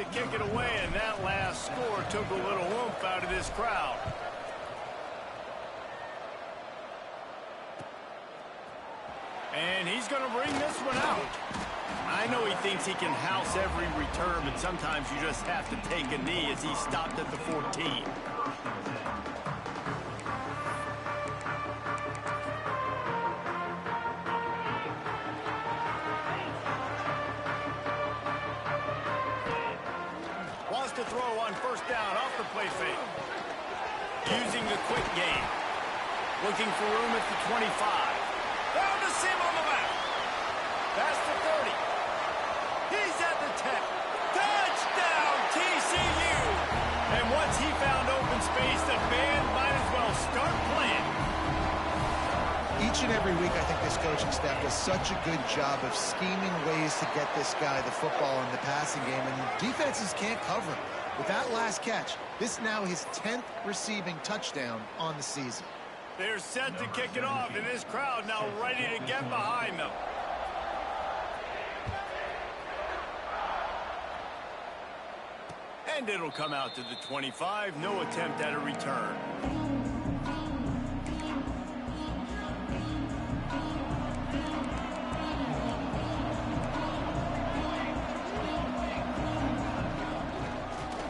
to kick it away, and that last score took a little oomph out of this crowd. And he's going to bring this one out. I know he thinks he can house every return, but sometimes you just have to take a knee as he stopped at the 14. Wants to throw on first down off the play fake. Using the quick game. Looking for room at the 25. Found a seam on the back. That's the 30. He's at the 10. Touchdown, TCU! And once he found open space, the band might as well start playing. Each and every week, I think this coaching staff does such a good job of scheming ways to get this guy the football in the passing game, and defenses can't cover him. With that last catch, this now his 10th receiving touchdown on the season. They're set to kick it off, and this crowd now ready to get behind them. And it'll come out to the 25. No attempt at a return.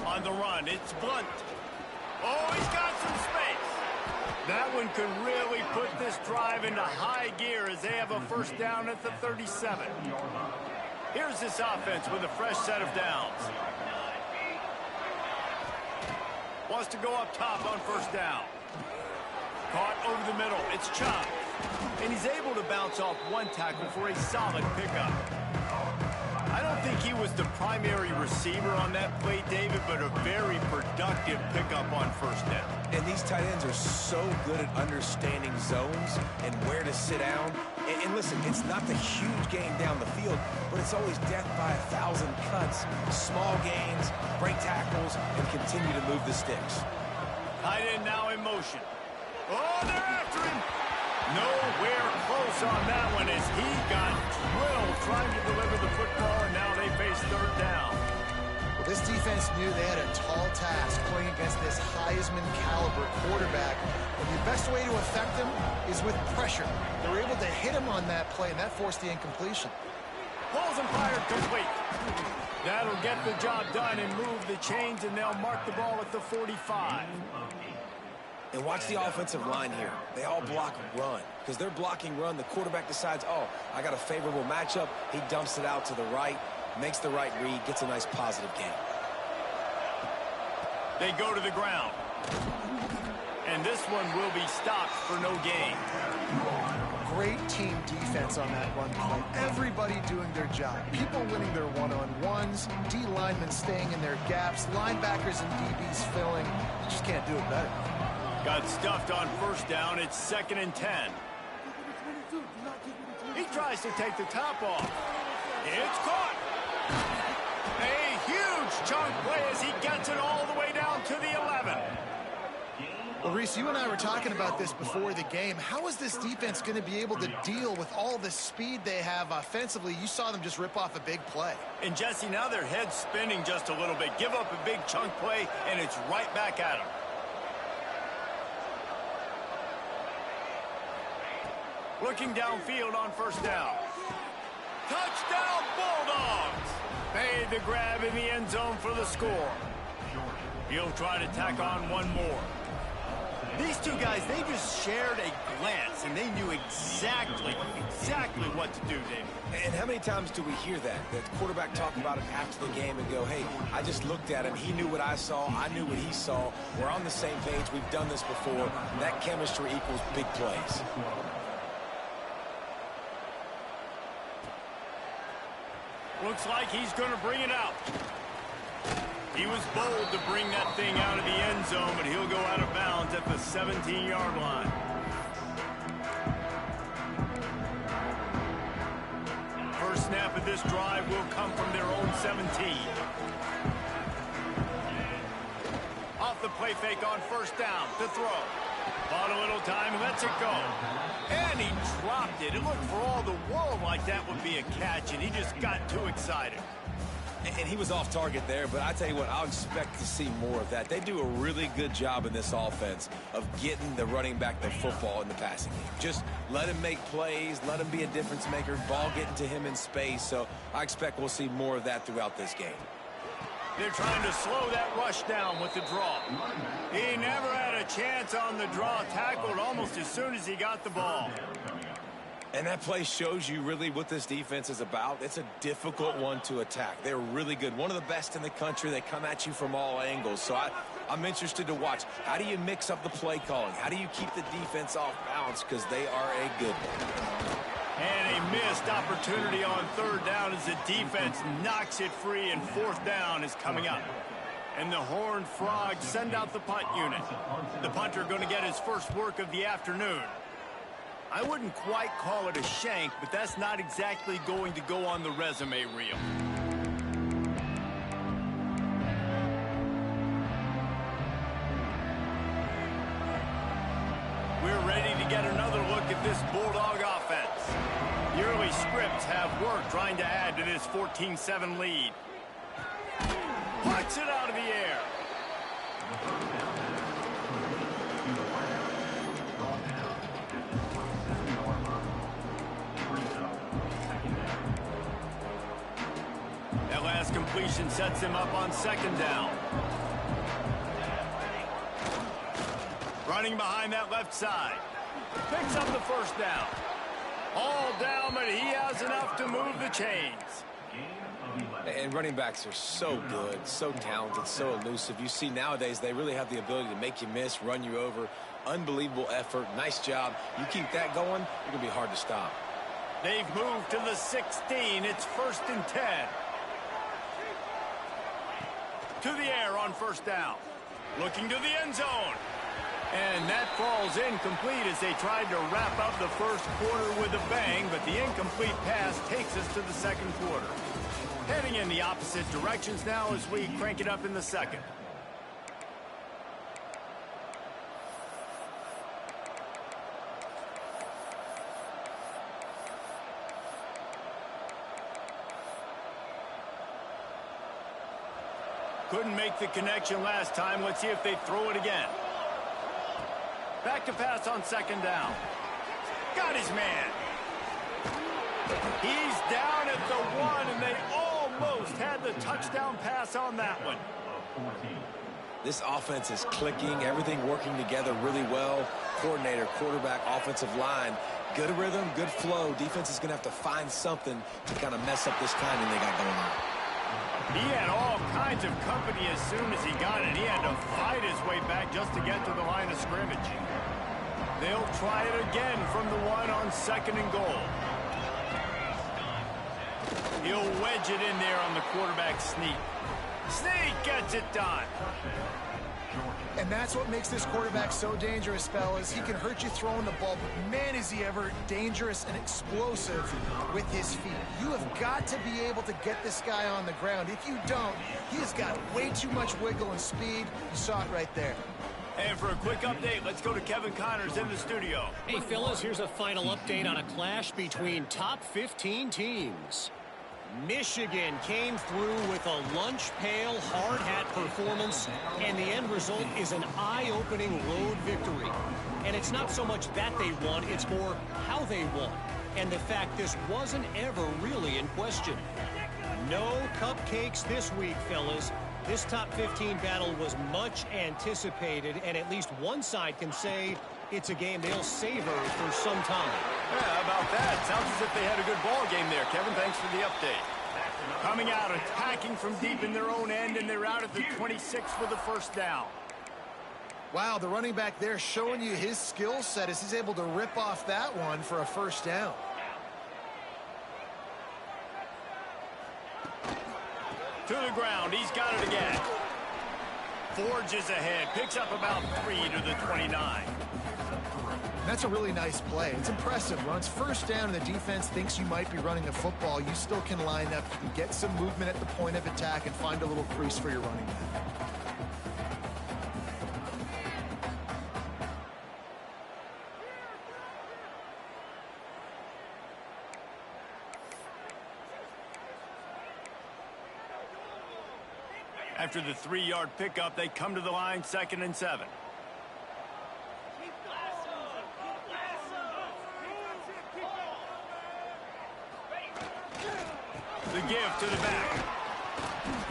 On the run, it's Blunt. Oh, he's got some space. That one could really put this drive into high gear as they have a first down at the 37. Here's this offense with a fresh set of downs. Wants to go up top on first down. Caught over the middle. It's Chop. And he's able to bounce off one tackle for a solid pickup. I don't think he was the primary receiver on that play, David, but a very productive pickup on first down. And these tight ends are so good at understanding zones and where to sit down. And listen, it's not the huge game down the field, but it's always death by 1,000 cuts, small gains, break tackles, and continue to move the sticks. Tight end now in motion. Oh, they're after him. Nowhere close on that one as he got drilled trying to deliver the football, and now they face third down. Well, this defense knew they had a tall task playing against this Heisman caliber quarterback, and the best way to affect him is with pressure. They were able to hit him on that play, and that forced the incompletion. Pulls and fired complete. That'll get the job done and move the chains, and they'll mark the ball at the 45. And watch the offensive line here. They all block run. Because they're blocking run, the quarterback decides, oh, I got a favorable matchup. He dumps it out to the right, makes the right read, gets a nice positive gain. They go to the ground. And this one will be stopped for no gain. Great team defense on that run play. Everybody doing their job. People winning their one-on-ones, D linemen staying in their gaps, linebackers and DBs filling. You just can't do it better. Got stuffed on first down. It's 2nd and 10. He tries to take the top off. It's caught. A huge chunk play as he gets it all the way down to the 11. Well, Reese, you and I were talking about this before the game. How is this defense going to be able to deal with all the speed they have offensively? You saw them just rip off a big play. And, Jesse, now their head's spinning just a little bit. Give up a big chunk play, and it's right back at them. Looking downfield on first down. Touchdown, Bulldogs! Made the grab in the end zone for the score. He'll try to tack on one more. These two guys, they just shared a glance, and they knew exactly what to do, David. And how many times do we hear that? The quarterback talk about it after the game and go, hey, I just looked at him. He knew what I saw. I knew what he saw. We're on the same page. We've done this before. That chemistry equals big plays. Looks like he's going to bring it out. He was bold to bring that thing out of the end zone, but he'll go out of bounds at the 17-yard line. First snap of this drive will come from their own 17. Off the play fake on first down to throw. Bought a little time, lets it go. And he dropped it. It looked for all the world like that would be a catch, and he just got too excited. And he was off target there, but I tell you what, I'll expect to see more of that. They do a really good job in this offense of getting the running back the football in the passing game. Just let him make plays, let him be a difference maker, ball getting to him in space. So I expect we'll see more of that throughout this game. They're trying to slow that rush down with the draw. He never had a chance on the draw, tackled almost as soon as he got the ball. And that play shows you really what this defense is about. It's a difficult one to attack. They're really good. One of the best in the country. They come at you from all angles. So I'm interested to watch. How do you mix up the play calling? How do you keep the defense off balance? Because they are a good one. And a missed opportunity on third down as the defense knocks it free, and fourth down is coming up. And the Horned Frogs send out the punt unit. The punter going to get his first work of the afternoon. I wouldn't quite call it a shank, but that's not exactly going to go on the resume reel. We're ready to get another look at this Bulldog offense. The early scripts have worked trying to add to this 14-7 lead. Punts it out of the air. That last completion sets him up on second down. Running behind that left side. Picks up the first down. All down, but he has enough to move the chains. And running backs are so good, so talented, so elusive. You see nowadays they really have the ability to make you miss, run you over. Unbelievable effort. Nice job. You keep that going, you're going to be hard to stop. They've moved to the 16. It's 1st and 10. To the air on first down. Looking to the end zone. And that falls incomplete as they tried to wrap up the first quarter with a bang, but the incomplete pass takes us to the second quarter. Heading in the opposite directions now as we crank it up in the second. Couldn't make the connection last time. Let's see if they throw it again. Back to pass on second down. Got his man. He's down at the 1, and they almost had the touchdown pass on that one. This offense is clicking, everything working together really well. Coordinator, quarterback, offensive line, good rhythm, good flow. Defense is going to have to find something to kind of mess up this timing they got going on. He had all kinds of company as soon as he got it. He had to fight his way back just to get to the line of scrimmage. They'll try it again from the 1 on second and goal. He'll wedge it in there on the quarterback sneak. Sneak gets it done. And that's what makes this quarterback so dangerous, fellas. He can hurt you throwing the ball, but man, is he ever dangerous and explosive with his feet. You have got to be able to get this guy on the ground. If you don't, he's got way too much wiggle and speed. You saw it right there. And for a quick update, let's go to Kevin Connors in the studio. Hey, fellas, here's a final update on a clash between top 15 teams. Michigan came through with a lunch pail, hard hat performance, and the end result is an eye-opening road victory. And it's not so much that they won, it's more how they won, and the fact this wasn't ever really in question. No cupcakes this week, fellas. This top 15 battle was much anticipated, and at least one side can say it's a game they'll savor for some time. Yeah, how about that? Sounds as if they had a good ball game there, Kevin. Thanks for the update. Coming out, attacking from deep in their own end, and they're out at the 26 for the first down. Wow, the running back there showing you his skill set as he's able to rip off that one for a first down. To the ground, he's got it again. Forges ahead, picks up about 3 to the 29. That's a really nice play. It's impressive. Runs first down and the defense thinks you might be running the football. You still can line up, get some movement at the point of attack, and find a little crease for your running back. After the 3-yard pickup, they come to the line, 2nd and 7. The give to the back.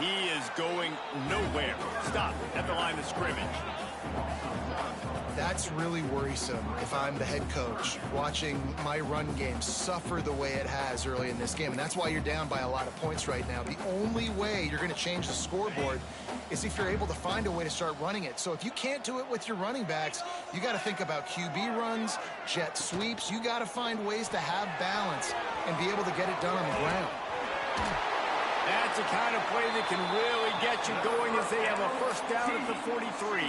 He is going nowhere. Stop at the line of scrimmage. That's really worrisome if I'm the head coach watching my run game suffer the way it has early in this game. And that's why you're down by a lot of points right now. The only way you're going to change the scoreboard is if you're able to find a way to start running it. So if you can't do it with your running backs, you got to think about QB runs, jet sweeps. You got to find ways to have balance and be able to get it done on the ground. That's the kind of play that can really get you going as they have a first down at the 43.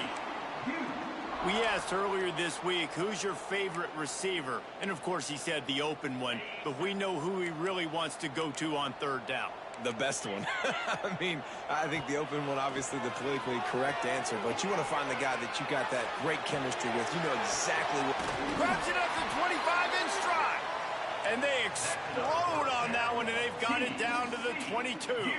We asked earlier this week, who's your favorite receiver? And, of course, he said the open one. But we know who he really wants to go to on 3rd down. The best one. I mean, I think the open one, obviously the politically correct answer. But you want to find the guy that you got that great chemistry with. You know exactly what. Grabs it up to 25 in stride. And they explode on that one, and they've got it down to the 22.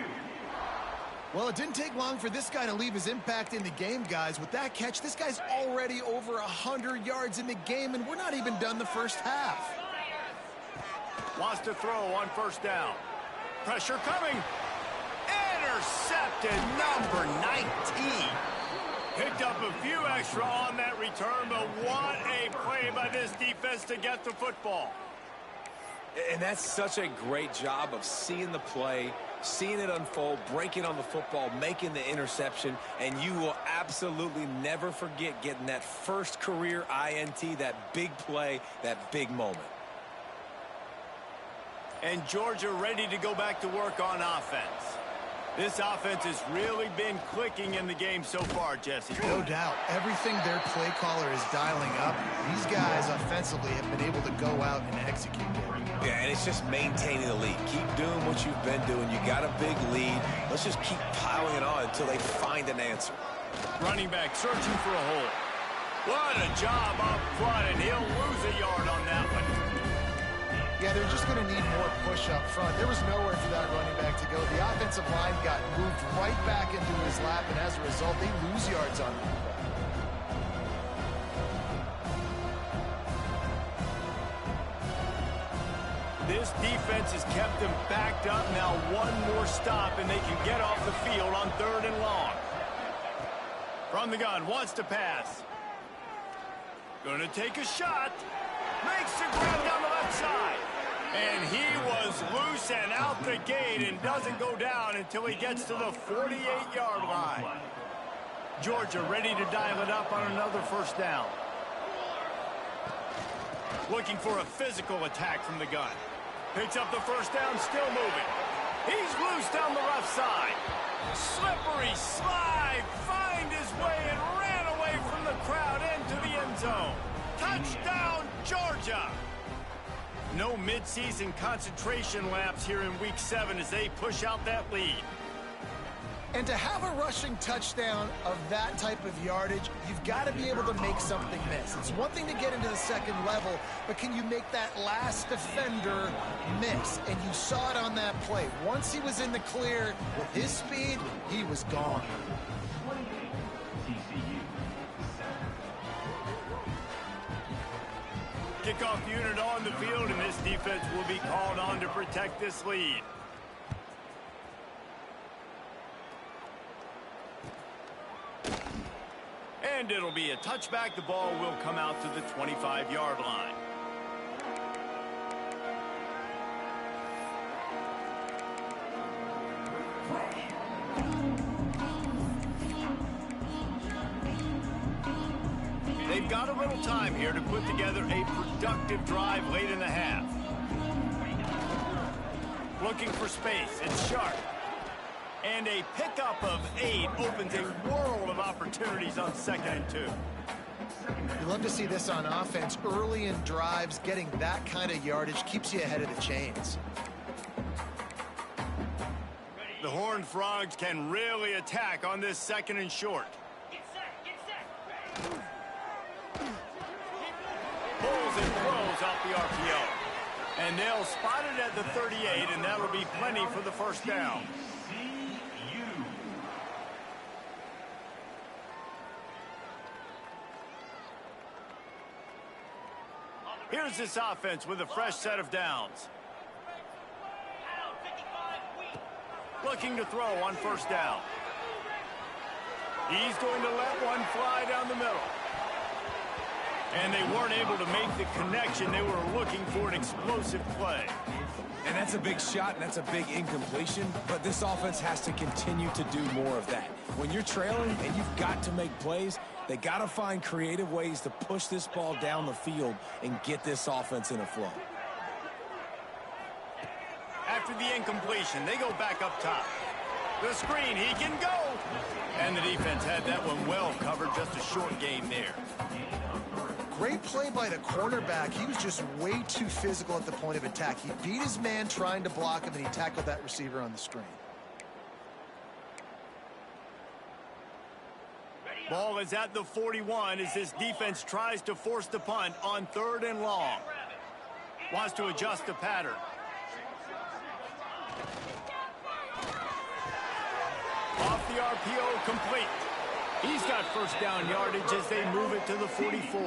Well, it didn't take long for this guy to leave his impact in the game, guys. With that catch, this guy's already over 100 yards in the game, and we're not even done the first half. Wants to throw on 1st down. Pressure coming. Intercepted, number 19. Picked up a few extra on that return, but what a play by this defense to get the football. And that's such a great job of seeing the play, seeing it unfold, breaking on the football, making the interception, and you will absolutely never forget getting that first career INT, that big play, that big moment. And Georgia ready to go back to work on offense. This offense has really been clicking in the game so far, Jesse. No doubt. Everything their play caller is dialing up, these guys offensively have been able to go out and execute it. Yeah, and it's just maintaining the lead. Keep doing what you've been doing. You got a big lead. Let's just keep piling it on until they find an answer. Running back searching for a hole. What a job up front, and he'll lose a yard on that one. Yeah, they're just going to need more push up front. There was nowhere for that running back to go. The offensive line got moved right back into his lap, and as a result, they lose yards on the back. This defense has kept them backed up. Now one more stop, and they can get off the field on 3rd and long. From the gun, wants to pass. Gonna take a shot. Makes the grab down the left side. And he was loose and out the gate and doesn't go down until he gets to the 48-yard line. Georgia ready to dial it up on another 1st down. Looking for a physical attack from the gun. Picks up the 1st down, still moving. He's loose down the left side. Slippery slide, find his way and ran away from the crowd into the end zone. Touchdown, Georgia! No midseason concentration laps here in Week 7 as they push out that lead. And to have a rushing touchdown of that type of yardage, you've got to be able to make something miss. It's one thing to get into the 2nd level, but can you make that last defender miss? And you saw it on that play. Once he was in the clear with his speed, he was gone. TCU. Kickoff unit on the field, and this defense will be called on to protect this lead. And it'll be a touchback. The ball will come out to the 25-yard line. They've got a little time here to put together a productive drive late in the half. Looking for space. It's Sharp. And a pickup of 8 opens a world of opportunities on 2nd and 2. You love to see this on offense. Early in drives, getting that kind of yardage keeps you ahead of the chains. The Horned Frogs can really attack on this 2nd and short. Pulls and throws off the RPO. And they'll spot it at the 38, and that'll be plenty for the 1st down. Here's this offense with a fresh set of downs. Looking to throw on first down. He's going to let one fly down the middle. And they weren't able to make the connection. They were looking for an explosive play. And that's a big shot, and that's a big incompletion, but this offense has to continue to do more of that. When you're trailing and you've got to make plays, they got to find creative ways to push this ball down the field and get this offense in a flow. After the incompletion, they go back up top. The screen, he can go. And the defense had that one well covered, just a short game there. Great play by the cornerback. He was just way too physical at the point of attack. He beat his man trying to block him, and he tackled that receiver on the screen. Ball is at the 41 as this defense tries to force the punt on 3rd and long. Wants to adjust the pattern. Off the RPO, complete. He's got first down yardage as they move it to the 44.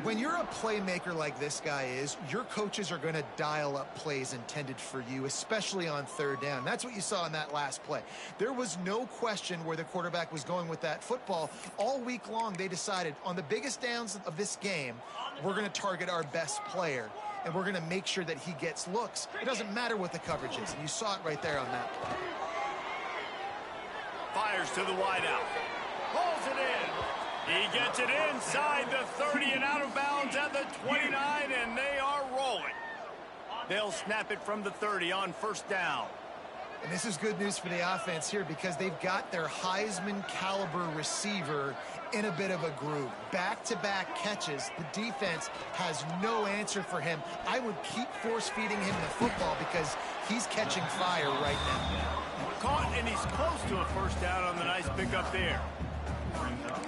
When you're a playmaker like this guy is, your coaches are going to dial up plays intended for you, especially on 3rd down. That's what you saw in that last play. There was no question where the quarterback was going with that football. All week long, they decided on the biggest downs of this game, we're going to target our best player, and we're going to make sure that he gets looks. It doesn't matter what the coverage is, and you saw it right there on that play. Fires to the wideout. Pulls it in. He gets it inside the 30 and out of bounds at the 29, and they are rolling. They'll snap it from the 30 on first down. And this is good news for the offense here because they've got their Heisman caliber receiver in a bit of a groove. Back-to-back catches. The defense has no answer for him. I would keep force-feeding him the football because he's catching fire right now. Caught, and he's close to a first down on the nice pickup there.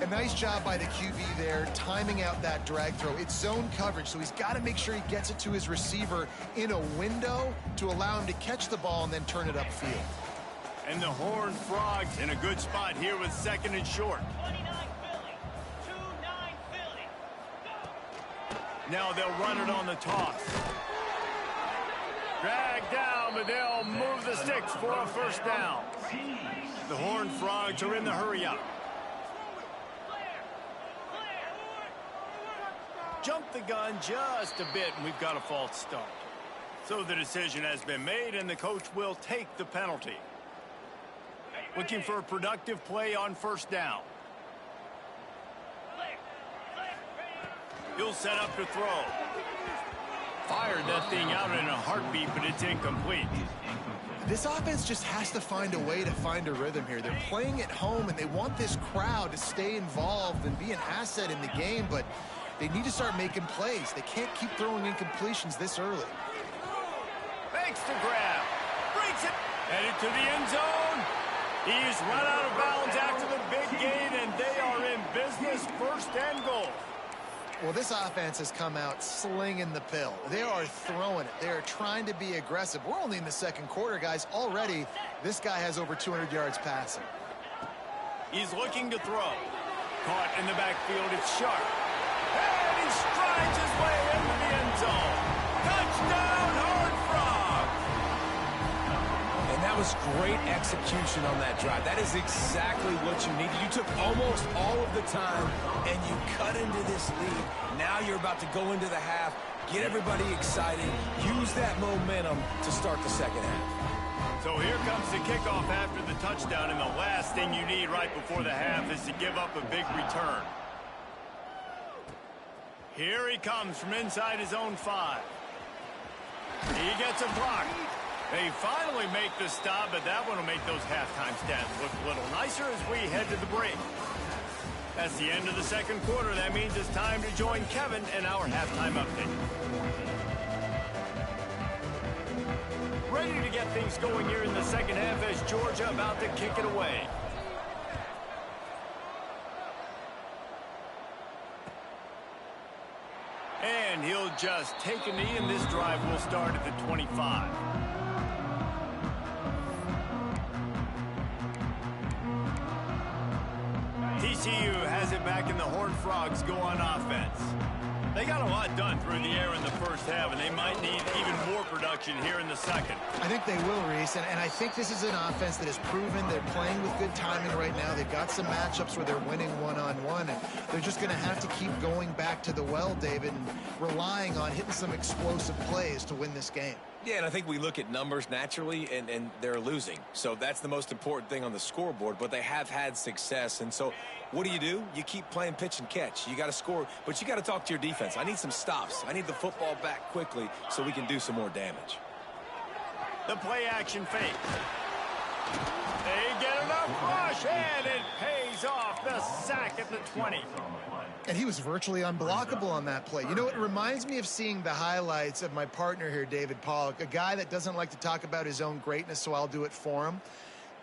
A nice job by the QB there, timing out that drag throw. It's zone coverage, so he's got to make sure he gets it to his receiver in a window to allow him to catch the ball and then turn it upfield. And the Horned Frogs in a good spot here with 2nd and short. Now they'll run it on the toss. Drag down, but they'll move the sticks for a first down. The Horned Frogs are in the hurry-up. Jump the gun just a bit, and we've got a false start. So the decision has been made, and the coach will take the penalty. Looking for a productive play on first down. He'll set up to throw. Fired that thing out in a heartbeat, but it's incomplete. This offense just has to find a way to find a rhythm here. They're playing at home, and they want this crowd to stay involved and be an asset in the game, but they need to start making plays. They can't keep throwing incompletions this early. Fakes to grab. Breaks it. Headed to the end zone. He's run out of bounds after the big gain, and they are in business, 1st and goal. Well, this offense has come out slinging the pill. They are throwing it. They are trying to be aggressive. We're only in the 2nd quarter, guys. Already, this guy has over 200 yards passing. He's looking to throw. Caught in the backfield. It's sharp. And he strides his way into the end zone. Touchdown, Horned Frogs! And that was great execution on that drive. That is exactly what you needed. You took almost all of the time, and you cut into this lead. Now you're about to go into the half, get everybody excited, use that momentum to start the 2nd half. So here comes the kickoff after the touchdown, and the last thing you need right before the half is to give up a big return. Here he comes from inside his own 5. He gets a block. They finally make the stop, but that one will make those halftime stats look a little nicer as we head to the break. That's the end of the 2nd quarter. That means it's time to join Kevin in our halftime update. Ready to get things going here in the 2nd half as Georgia about to kick it away. And he'll just take a knee, and this drive will start at the 25. TCU has it back, and the Horned Frogs go on offense. They got a lot done through the air in the first half, and they might need even more production here in the second. I think they will, Reese, and I think this is an offense that has proven they're playing with good timing right now. They've got some matchups where they're winning one-on-one, and they're just going to have to keep going back to the well, David, and relying on hitting some explosive plays to win this game. Yeah, and I think we look at numbers naturally, and they're losing. So that's the most important thing on the scoreboard, but they have had success. And so what do? You keep playing pitch and catch. You got to score, but you got to talk to your defense. I need some stops. I need the football back quickly so we can do some more damage. The play action fake. They get enough rush, and it pays off. The sack at the 20. And he was virtually unblockable on that play. You know, it reminds me of seeing the highlights of my partner here, David Pollock, a guy that doesn't like to talk about his own greatness, so I'll do it for him.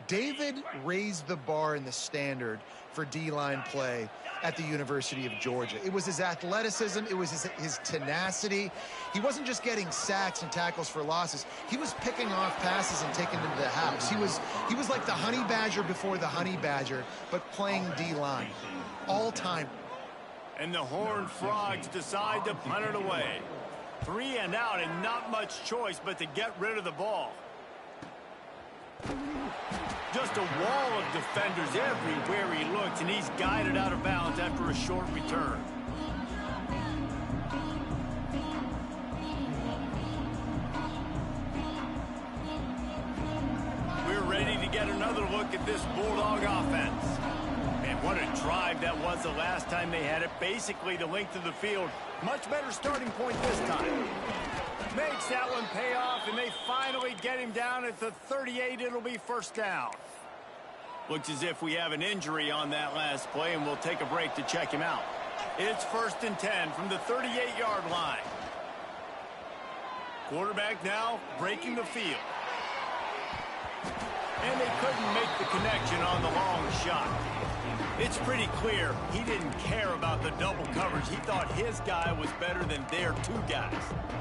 David raised the bar in the standard for D-line play at the University of Georgia. It was his athleticism. It was his tenacity. He wasn't just getting sacks and tackles for losses. He was picking off passes and taking them to the house. He was like the honey badger before the honey badger, but playing D-line. All-time. And the Horned Frogs decide to punt it away. 3 and out, and not much choice but to get rid of the ball. Just a wall of defenders everywhere he looks, and he's guided out of bounds after a short return. We're ready to get another look at this Bulldog offense. And what a drive that was the last time they had it. Basically the length of the field. Much better starting point this time. Makes that one pay off, and they finally get him down at the 38. It'll be first down. Looks as if we have an injury on that last play, and we'll take a break to check him out. It's 1st and 10 from the 38-yard line. Quarterback now breaking the field. And they couldn't make the connection on the long shot. It's pretty clear he didn't care about the double coverage. He thought his guy was better than their 2 guys.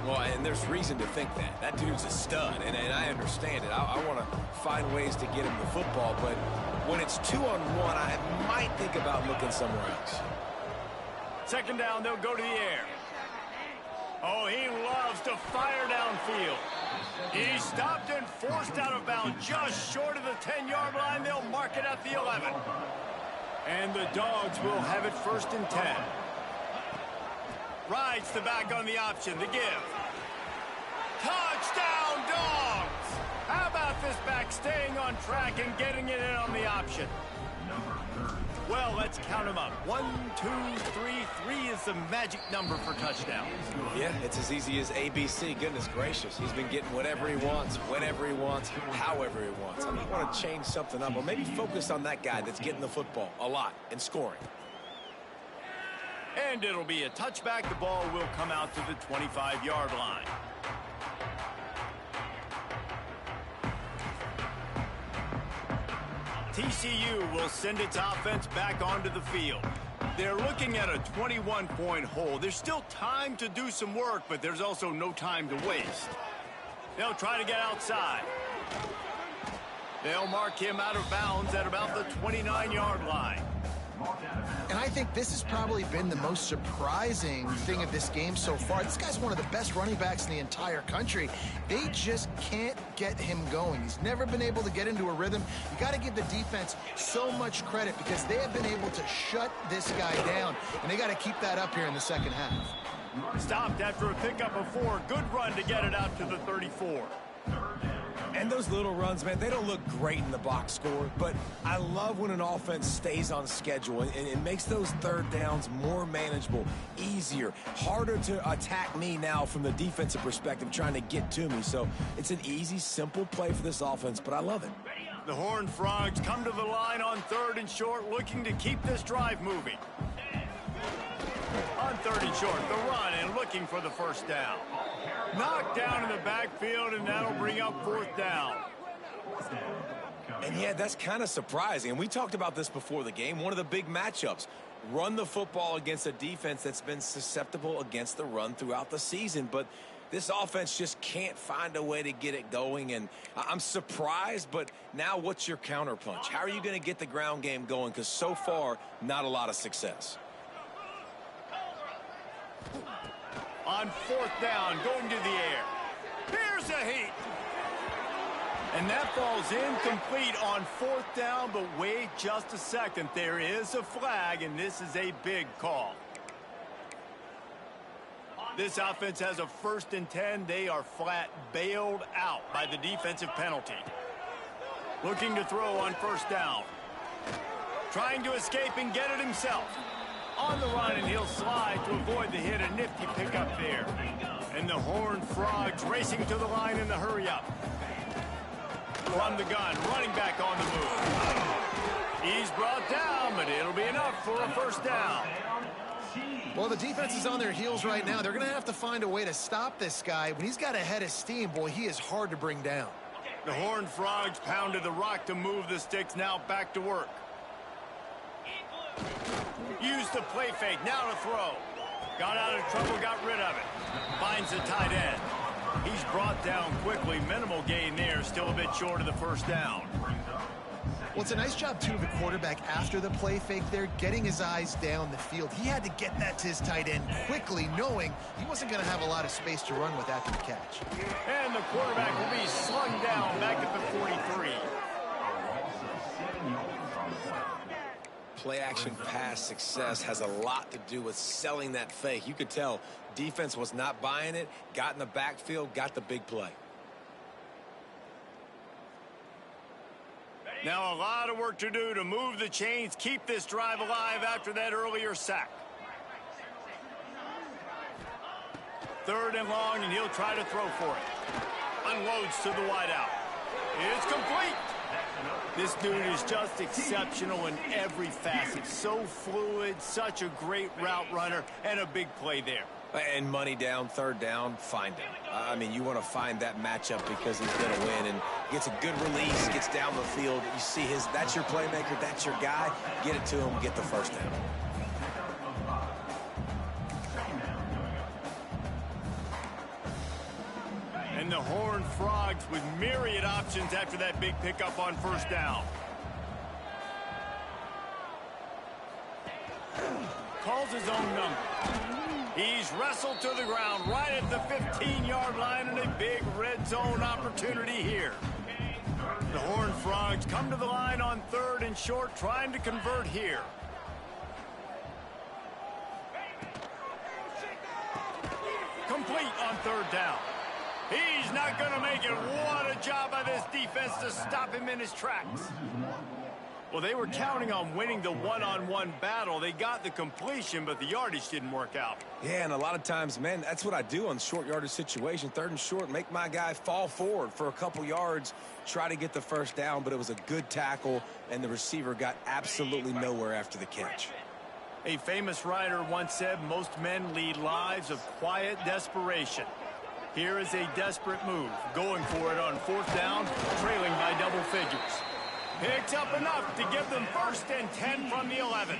Well, and there's reason to think that. That dude's a stud, and I understand it. I want to find ways to get him the football, but when it's 2-on-1, I might think about looking somewhere else. 2nd down, they'll go to the air. Oh, he loves to fire downfield. He's stopped and forced out of bounds just short of the 10-yard line. They'll mark it at the 11. And the Dogs will have it 1st and 10. Rides the back on the option. The give. Touchdown, Dogs! How about this back staying on track and getting it in on the option? Well, let's count them up. 1, 2, 3. 3 is the magic number for touchdowns. Yeah, it's as easy as ABC. Goodness gracious. He's been getting whatever he wants, whenever he wants, however he wants. I might want to change something up, or maybe focus on that guy that's getting the football a lot and scoring. And it'll be a touchback. The ball will come out to the 25-yard line. TCU will send its offense back onto the field. They're looking at a 21-point hole. There's still time to do some work, but there's also no time to waste. They'll try to get outside. They'll mark him out of bounds at about the 29-yard line. And I think this has probably been the most surprising thing of this game so far. This guy's one of the best running backs in the entire country. They just can't get him going. He's never been able to get into a rhythm. You got to give the defense so much credit because they have been able to shut this guy down, and they got to keep that up here in the second half. Stopped after a pickup of 4. Good run to get it out to the 34. And those little runs, man, they don't look great in the box score, but I love when an offense stays on schedule and it makes those 3rd downs more manageable, easier, harder to attack me now from the defensive perspective trying to get to me. So it's an easy, simple play for this offense, but I love it. The Horned Frogs come to the line on 3rd and short, looking to keep this drive moving. On 3rd and short, the run and looking for the 1st down. Knocked down in the backfield, and that'll bring up 4th down. And yeah, that's kind of surprising. And we talked about this before the game. One of the big matchups. Run the football against a defense that's been susceptible against the run throughout the season. But this offense just can't find a way to get it going. And I'm surprised, but now what's your counterpunch? How are you going to get the ground game going? Because so far, not a lot of success. On 4th down, going to the air. Here's a heat. And that falls incomplete on 4th down, but wait just a second. There is a flag, and this is a big call. This offense has a 1st and 10. They are flat bailed out by the defensive penalty. Looking to throw on 1st down. Trying to escape and get it himself. On the run, and he'll slide to avoid the hit. A nifty pickup there. And the Horned Frogs racing to the line in the hurry-up. From the gun, running back on the move. He's brought down, but it'll be enough for a 1st down. Well, the defense is on their heels right now. They're going to have to find a way to stop this guy. When he's got a head of steam, boy, he is hard to bring down. The Horned Frogs pounded the rock to move the sticks. Now back to work. Used the play fake. Now to throw. Got out of trouble, got rid of it. Finds the tight end. He's brought down quickly. Minimal gain there. Still a bit short of the 1st down. Well, it's a nice job, too, of the quarterback after the play fake there, getting his eyes down the field. He had to get that to his tight end quickly, knowing he wasn't going to have a lot of space to run with after the catch. And the quarterback will be slung down back at the 43. Play-action pass success has a lot to do with selling that fake. You could tell defense was not buying it, got in the backfield, got the big play. Now a lot of work to do to move the chains, keep this drive alive after that earlier sack. 3rd and long, and he'll try to throw for it. Unloads to the wideout. It's complete. This dude is just exceptional in every facet. So fluid, such a great route runner, and a big play there. And money down, 3rd down, find him. I mean, you want to find that matchup because he's going to win, and gets a good release, gets down the field. You see that's your playmaker, that's your guy. Get it to him, get the 1st down. And the Horned Frogs with myriad options after that big pickup on 1st down. Calls his own number. He's wrestled to the ground right at the 15-yard line, and a big red zone opportunity here. The Horned Frogs come to the line on 3rd and short, trying to convert here. Complete on 3rd down. He's not going to make it. What a job by this defense to stop him in his tracks. Well, they were counting on winning the one-on-one battle. They got the completion, but the yardage didn't work out. Yeah, and a lot of times, man, that's what I do on short yardage situation. 3rd and short, make my guy fall forward for a couple yards, try to get the 1st down, but it was a good tackle, and the receiver got absolutely nowhere after the catch. A famous writer once said, most men lead lives of quiet desperation. Here is a desperate move, going for it on 4th down, trailing by double figures. Picks up enough to give them 1st and 10 from the 11.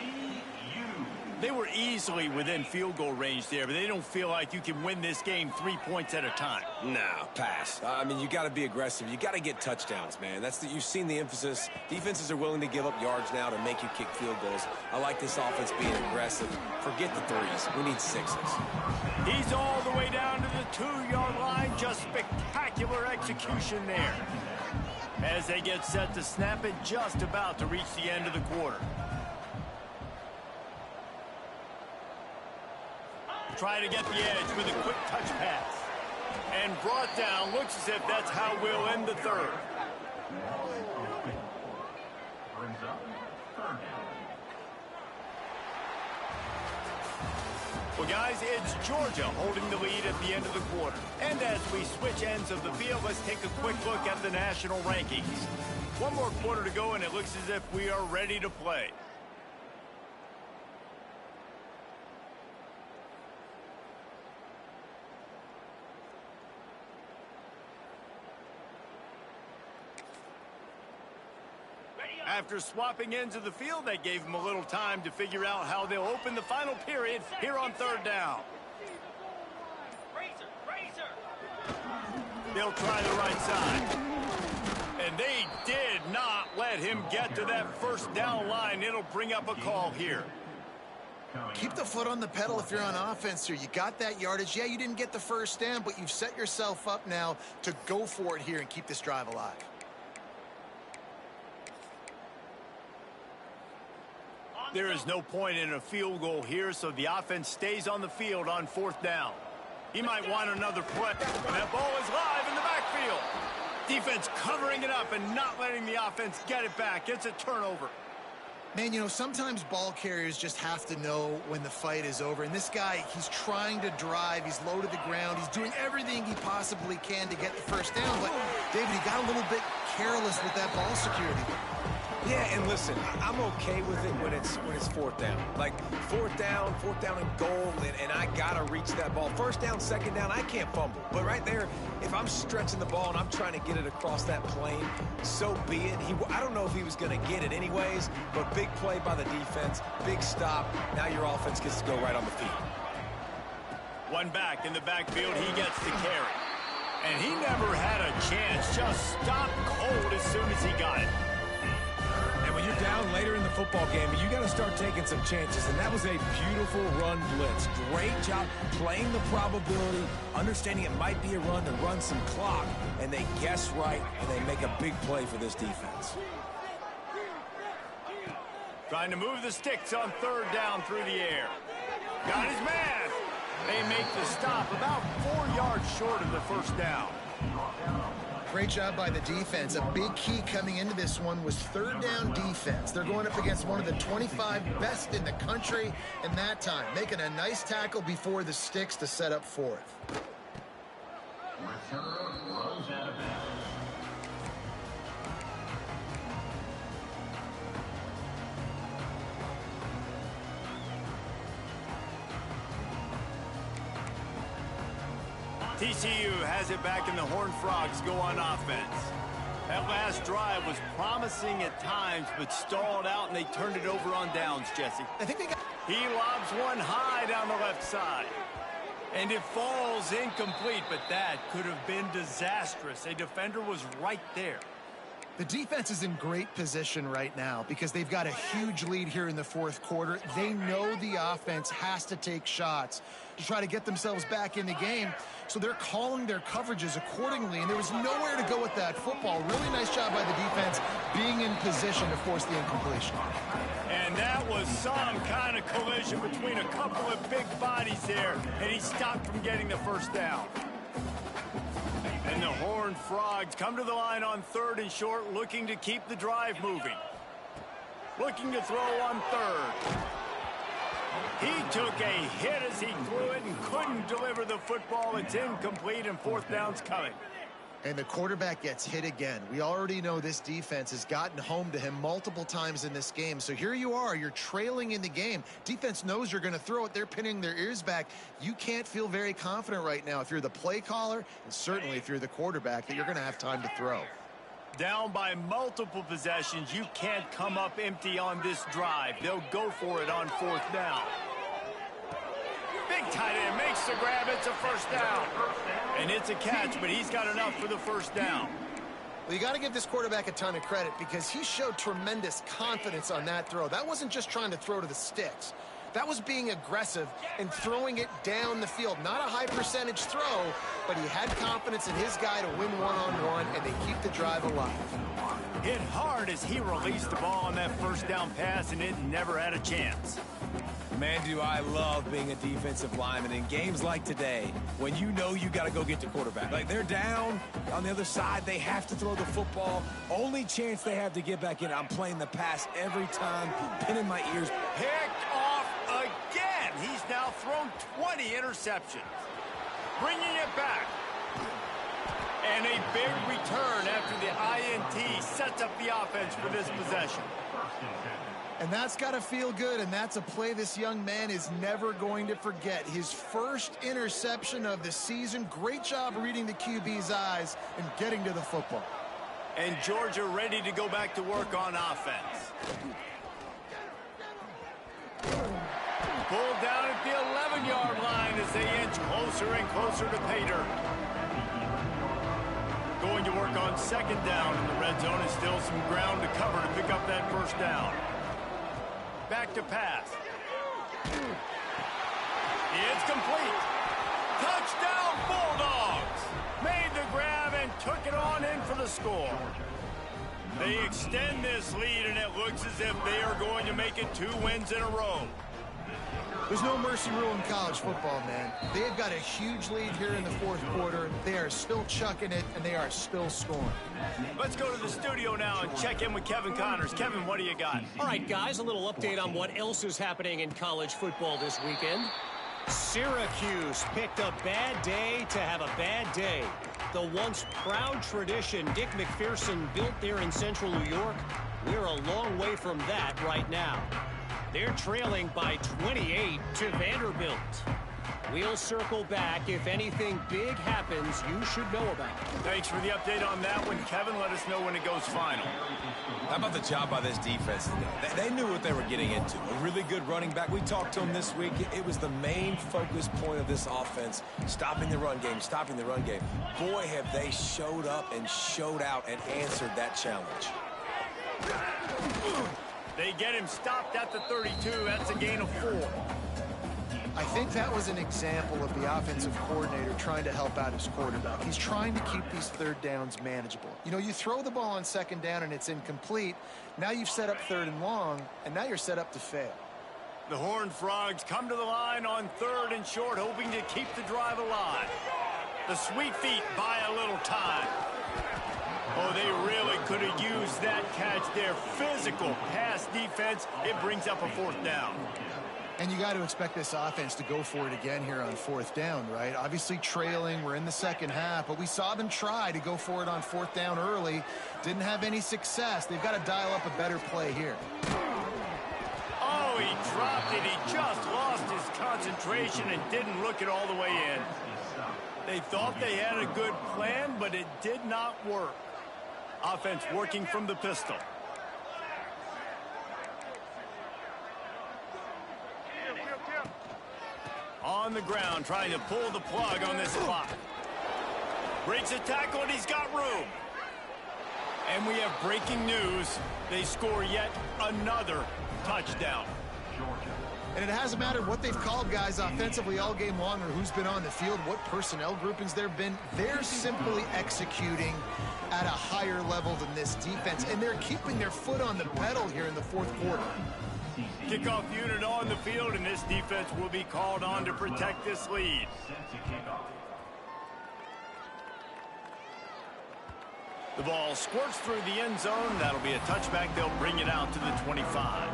They were easily within field goal range there, but they don't feel like you can win this game 3 points at a time. No, pass. I mean, you got to be aggressive. You got to get touchdowns, man. You've seen the emphasis. Defenses are willing to give up yards now to make you kick field goals. I like this offense being aggressive. Forget the 3s. We need 6s. He's all the way down to the 2-yard line. Just spectacular execution there. As they get set to snap it, just about to reach the end of the quarter. Try to get the edge with a quick touch pass. And brought down. Looks as if that's how we'll end the 3rd. Well, guys, it's Georgia holding the lead at the end of the quarter. And as we switch ends of the field, let's take a quick look at the national rankings. One more quarter to go, and it looks as if we are ready to play. After swapping ends of the field, that gave them a little time to figure out how they'll open the final period here on 3rd down. They'll try the right side. And they did not let him get to that 1st down line. It'll bring up a call here. Keep the foot on the pedal if you're on offense here. You got that yardage. Yeah, you didn't get the first down, but you've set yourself up now to go for it here and keep this drive alive. There is no point in a field goal here, so the offense stays on the field on 4th down. He might want another play. That ball is live in the backfield. Defense covering it up and not letting the offense get it back. It's a turnover. Man, you know, sometimes ball carriers just have to know when the fight is over. And this guy, he's trying to drive. He's low to the ground. He's doing everything he possibly can to get the first down. But, David, he got a little bit careless with that ball security. Yeah, and listen, I'm okay with it when it's 4th down. Like, 4th down and goal, and I got to reach that ball. 1st down, 2nd down, I can't fumble. But right there, if I'm stretching the ball and I'm trying to get it across that plane, so be it. I don't know if he was going to get it anyways, but big play by the defense, big stop. Now your offense gets to go right on the field. One back in the backfield, he gets the carry. And he never had a chance, just stopped cold as soon as he got it. And when you're down later in the football game, you got to start taking some chances. And that was a beautiful run blitz. Great job playing the probability, understanding it might be a run to run some clock. And they guess right, and they make a big play for this defense. Trying to move the sticks on 3rd down through the air. Got his man. They make the stop about 4 yards short of the 1st down. Great job by the defense. A big key coming into this one was 3rd down defense. They're going up against one of the 25 best in the country in that time, making a nice tackle before the sticks to set up 4th. TCU has it back, and the Horned Frogs go on offense. That last drive was promising at times, but stalled out, and they turned it over on downs, Jesse. I think they got... He lobs one high down the left side. And it falls incomplete, but that could have been disastrous. A defender was right there. The defense is in great position right now because they've got a huge lead here in the 4th quarter. They know the offense has to take shots to try to get themselves back in the game. So they're calling their coverages accordingly, and there was nowhere to go with that football. Really nice job by the defense being in position to force the incompletion. And that was some kind of collision between a couple of big bodies there, and he stopped from getting the 1st down. And the Horned Frogs come to the line on 3rd and short, looking to keep the drive moving. Looking to throw on 3rd. He took a hit as he threw it and couldn't deliver the football. It's incomplete, and 4th down's coming. And the quarterback gets hit again. We already know this defense has gotten home to him multiple times in this game. So here you are, you're trailing in the game. Defense knows you're going to throw it. They're pinning their ears back. You can't feel very confident right now if you're the play caller, and certainly if you're the quarterback, that you're going to have time to throw. Down by multiple possessions, you can't come up empty on this drive. They'll go for it on 4th down. Big tight end makes the grab. It's a 1st down. And it's a catch, but he's got enough for the 1st down. Well, you got to give this quarterback a ton of credit because he showed tremendous confidence on that throw. That wasn't just trying to throw to the sticks. That was being aggressive and throwing it down the field. Not a high percentage throw, but he had confidence in his guy to win one-on-one, and they keep the drive alive. Hit hard as he released the ball on that 1st down pass, and it never had a chance. Man, do I love being a defensive lineman in games like today when you know you got to go get the quarterback. Like, they're down on the other side. They have to throw the football. Only chance they have to get back in. I'm playing the pass every time, pinning my ears. Picked off again. He's now thrown 20 interceptions. Bringing it back. And a big return after the INT sets up the offense for this possession. And that's got to feel good, and that's a play this young man is never going to forget. His first interception of the season. Great job reading the QB's eyes and getting to the football. And Georgia ready to go back to work on offense. Pulled down at the 11-yard line as they inch closer and closer to Pater. Going to work on 2nd down in the red zone, and still some ground to cover to pick up that 1st down. Back to pass. It's complete. Touchdown, Bulldogs. Made the grab and took it on in for the score. They extend this lead, and it looks as if they are going to make it 2 wins in a row. There's no mercy rule in college football, man. They've got a huge lead here in the fourth quarter. They are still chucking it, and they are still scoring. Let's go to the studio now and check in with Kevin Connors. Kevin, what do you got? All right, guys, a little update on what else is happening in college football this weekend. Syracuse picked a bad day to have a bad day. The once proud tradition Dick McPherson built there in central New York, we're a long way from that right now. They're trailing by 28 to Vanderbilt. We'll circle back. If anything big happens, you should know about it. Thanks for the update on that one, Kevin. Let us know when it goes final. How about the job by this defense today? They knew what they were getting into. A really good running back. We talked to him this week. It was the main focus point of this offense, stopping the run game, stopping the run game. Boy, have they showed up and showed out and answered that challenge. They get him stopped at the 32. That's a gain of 4. I think that was an example of the offensive coordinator trying to help out his quarterback. He's trying to keep these third downs manageable. You know, you throw the ball on second down and it's incomplete. Now you've set up third and long, and now you're set up to fail. The Horned Frogs come to the line on 3rd and short, hoping to keep the drive alive. The Sweet Feet buy a little time. Oh, they really could have used that catch there. Physical pass defense. It brings up a 4th down. And you got to expect this offense to go for it again here on 4th down, right? Obviously trailing, we're in the second half, but we saw them try to go for it on 4th down early. Didn't have any success. They've got to dial up a better play here. Oh, he dropped it. He just lost his concentration and didn't look it all the way in. They thought they had a good plan, but it did not work. Offense working from the pistol. On the ground, trying to pull the plug on this clock. Breaks a tackle, and he's got room. And we have breaking news. They score yet another touchdown. And it hasn't mattered what they've called guys offensively all game long or who's been on the field, what personnel groupings there have been. They're simply executing at a higher level than this defense, and they're keeping their foot on the pedal here in the fourth quarter. Kickoff unit on the field, and this defense will be called on to protect this lead. The ball squirts through the end zone. That'll be a touchback. They'll bring it out to the 25.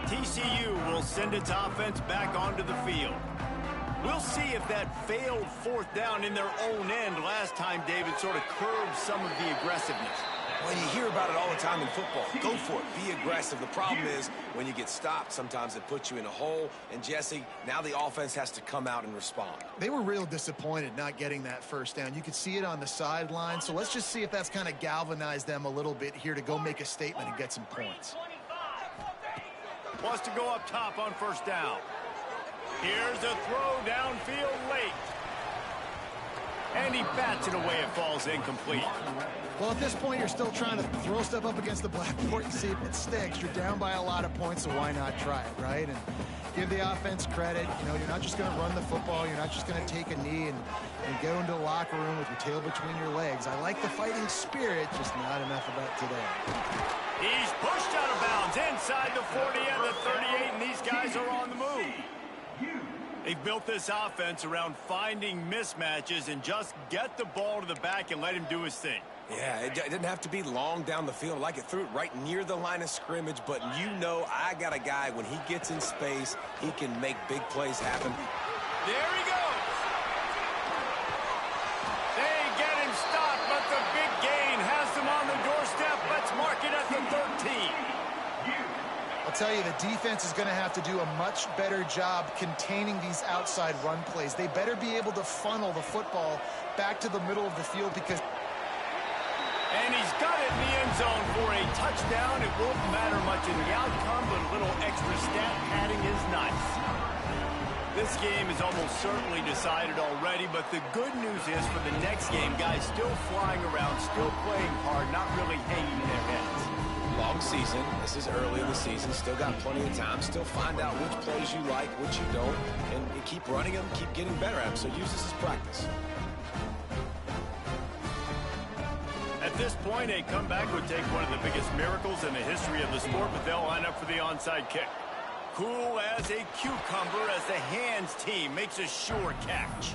TCU will send its offense back onto the field. We'll see if that failed 4th down in their own end last time, David, sort of curbed some of the aggressiveness. Well, you hear about it all the time in football. Go for it. Be aggressive. The problem is when you get stopped, sometimes it puts you in a hole. And, Jesse, now the offense has to come out and respond. They were real disappointed not getting that 1st down. You could see it on the sideline. So let's just see if that's kind of galvanized them a little bit here to go make a statement and get some points. Wants to go up top on 1st down. Here's a throw downfield late. And he bats it away. It falls incomplete. Well, at this point, you're still trying to throw stuff up against the blackboard and see if it sticks. You're down by a lot of points, so why not try it, right? And give the offense credit. You know, you're not just going to run the football. You're not just going to take a knee and go into the locker room with your tail between your legs. I like the fighting spirit, just not enough of that today. He's pushed out of bounds inside the 40 and the 38, and these guys are on the move. They've built this offense around finding mismatches and just get the ball to the back and let him do his thing. Yeah, it didn't have to be long down the field. Like it threw it right near the line of scrimmage, but you know I got a guy, when he gets in space, he can make big plays happen. There he goes. They get him stopped, but the big gain has them on the doorstep. Let's mark it at the 13. I'll tell you, the defense is going to have to do a much better job containing these outside run plays. They better be able to funnel the football back to the middle of the field because... And he's got it in the end zone for a touchdown. It won't matter much in the outcome, but a little extra stat padding is nice. This game is almost certainly decided already, but the good news is for the next game, guys still flying around, still playing hard, not really hanging their heads. Long season. This is early in the season. Still got plenty of time. Still find out which plays you like, which you don't, and keep running them, keep getting better at them. So use this as practice. At this point, a comeback would take one of the biggest miracles in the history of the sport, but they'll line up for the onside kick. Cool as a cucumber as the hands team makes a sure catch.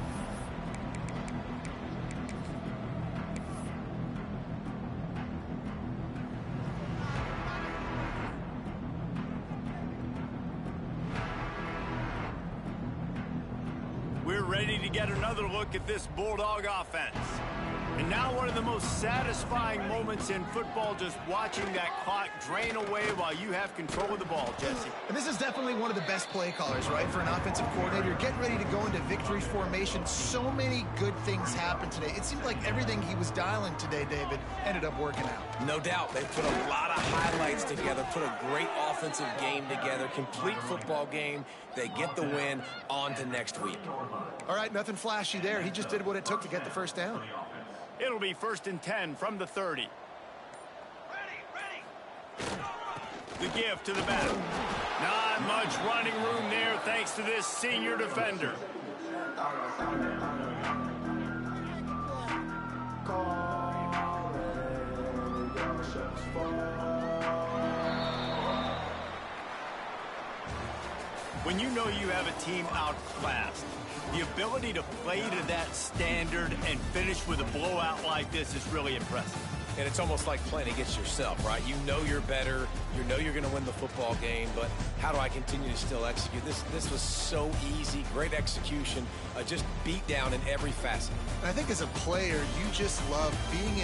We're ready to get another look at this Bulldog offense. And now one of the most satisfying moments in football, just watching that clock drain away while you have control of the ball, Jesse. And this is definitely one of the best play callers, right, for an offensive coordinator. Getting ready to go into victory formation. So many good things happened today. It seemed like everything he was dialing today, David, ended up working out. No doubt. They put a lot of highlights together, put a great offensive game together, complete football game. They get the win. On to next week. All right, nothing flashy there. He just did what it took to get the first down. It'll be 1st and 10 from the 30. The give to the back. Not much running room there thanks to this senior defender. When you know you have a team outclassed, the ability to play to that standard and finish with a blowout like this is really impressive. And it's almost like playing against yourself, right? You know you're better. You know you're going to win the football game, but how do I continue to still execute? This was so easy. Great execution. Just beat down in every facet. I think as a player, you just love being in